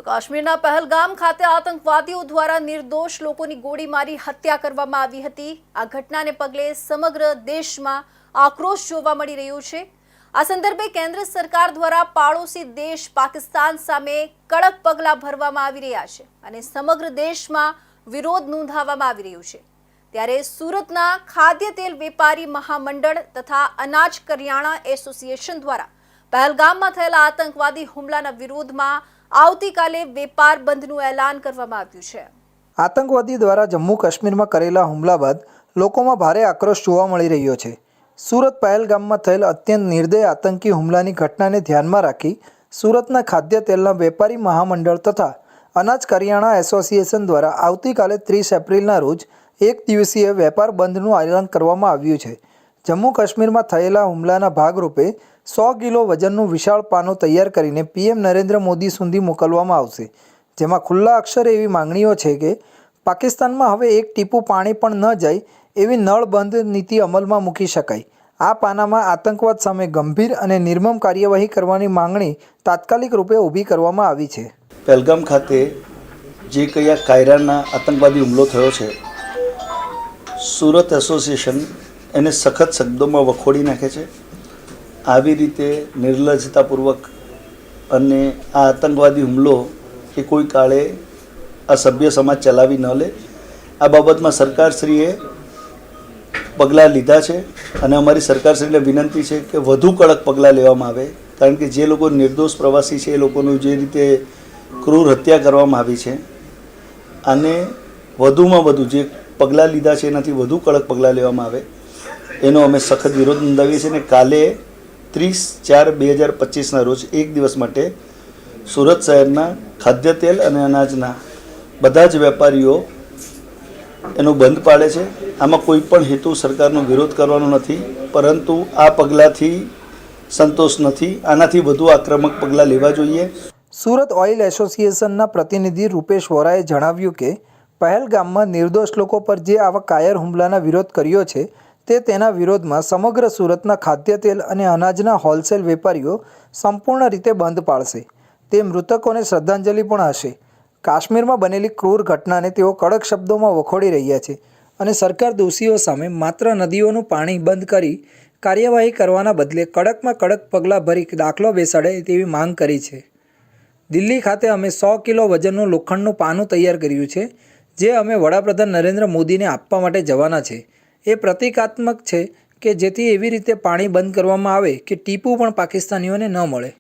કાશ્મીરના પહેલગામ ખાતે આતંકવાદીઓ દ્વારા નિર્દોષ લોકોની ગોળી મારી હત્યા કરવામાં આવી હતી। આ ઘટનાને પગલે સમગ્ર દેશમાં આક્રોશ જોવા મળી રહ્યો છે। આ સંદર્ભે કેન્દ્ર સરકાર દ્વારા પાડોશી દેશ પાકિસ્તાન સામે કડક પગલાં ભરવામાં આવી રહ્યા છે અને સમગ્ર દેશમાં વિરોધ નોંધાવવામાં આવી રહ્યો છે। ત્યારે સુરતના ખાદ્ય તેલ વેપારી મહામંડળ તથા અનાજ કરિયાણા એસોસિએશન દ્વારા પહેલગામમાં થયેલા આતંકવાદી હુમલાના વિરોધમાં આવતીકાલે વેપાર બંધનું એલાન કરવામાં આવ્યું છે। આતંકવાદી દ્વારા જમ્મુ કાશ્મીરમાં કરેલા હુમલા બાદ લોકોમાં ભારે આક્રોશ જોવા મળી રહ્યો છે। સુરત પહેલગામમાં થયેલ અત્યંત નિર્દય આતંકી હુમલાની ઘટનાને ધ્યાનમાં રાખી સુરતના ખાદ્ય તેલના વેપારી મહામંડળ તથા અનાજ કરિયાણા એસોસિએશન દ્વારા આવતીકાલે 30 એપ્રિલના રોજ એક દિવસીય વેપાર બંધનું એલાન કરવામાં આવ્યું છે। જમ્મુ કાશ્મીરમાં થયેલા હુમલાના ભાગરૂપે 100 કિલો વજનનું વિશાળ પાનું તૈયાર કરીને પીએમ નરેન્દ્ર મોદી સુધી મોકલવામાં આવશે। જેમાં ખુલ્લા અક્ષરે એવી માંગણીઓ છે કે પાકિસ્તાનમાં હવે એક ટીપું પાણી પણ ન જાય એવી નળબંધ નીતિ અમલમાં મૂકી શકાય। આ પાનામાં આતંકવાદ સામે ગંભીર અને નિર્મમ કાર્યવાહી કરવાની માંગણી તાત્કાલિક રૂપે ઊભી કરવામાં આવી છે। પહેલગામ ખાતે જે કયા કાયરાના આતંકવાદી હુમલો થયો છે, સુરત એસોસિએશન એને સખત શબ્દોમાં વખોડી નાખે છે। આવી રીતે નિર્લજ્જતાપૂર્વક અને આ આતંકવાદી હુમલો એ કોઈ કાળે આ સભ્ય સમાજ ચલાવી ન લે, આ બાબતમાં સરકારશ્રીએ પગલાં લીધા છે અને અમારી સરકારશ્રીને વિનંતી છે કે વધુ કડક પગલાં લેવામાં આવે, કારણ કે જે લોકો નિર્દોષ પ્રવાસી છે એ લોકોનું જે રીતે ક્રૂર હત્યા કરવામાં આવી છે, આને વધુમાં વધુ જે પગલાં લીધા છે એનાથી વધુ કડક પગલાં લેવામાં આવે એનો અમે સખત વિરોધ નોંધાવીએ છીએ। અને કાલે 30/4/2025ના રોજ એક દિવસ માટે સુરત શહેરના ખાદ્ય તેલ અને અનાજના બધા જ વેપારીઓ એનું બંધ પાડે છે। આમાં કોઈ પણ હેતુ સરકારનો વિરોધ કરવાનો નથી, પરંતુ આ પગલાંથી સંતોષ નથી, આનાથી વધુ આક્રમક પગલાં લેવા જોઈએ। સુરત ઓઇલ એસોસિએશનના પ્રતિનિધિ રૂપેશ વોરાએ જણાવ્યું કે પહેલગામમાં નિર્દોષ લોકો પર જે આવા કાયર હુમલાના વિરોધ કર્યો છે તે તેના વિરોધમાં સમગ્ર સુરતના ખાદ્ય તેલ અને અનાજના હોલસેલ વેપારીઓ સંપૂર્ણ રીતે બંધ પાડશે। તે મૃતકોને શ્રદ્ધાંજલિ પણ હશે। કાશ્મીરમાં બનેલી ક્રૂર ઘટનાને તેઓ કડક શબ્દોમાં વખોડી રહ્યા છે અને સરકાર દોષીઓ સામે માત્ર નદીઓનું પાણી બંધ કરી કાર્યવાહી કરવાના બદલે કડકમાં કડક પગલાં ભરી દાખલો બેસાડે તેવી માંગ કરી છે। દિલ્હી ખાતે અમે 100 કિલો વજનનું લોખંડનું પાનું તૈયાર કર્યું છે, જે અમે વડાપ્રધાન નરેન્દ્ર મોદીને આપવા માટે જવાના છે। એ પ્રતિકાત્મક છે કે જેથી એવી રીતે પાણી બંધ કરવામાં આવે કે ટીપું પણ પાકિસ્તાનીઓને ન મળે।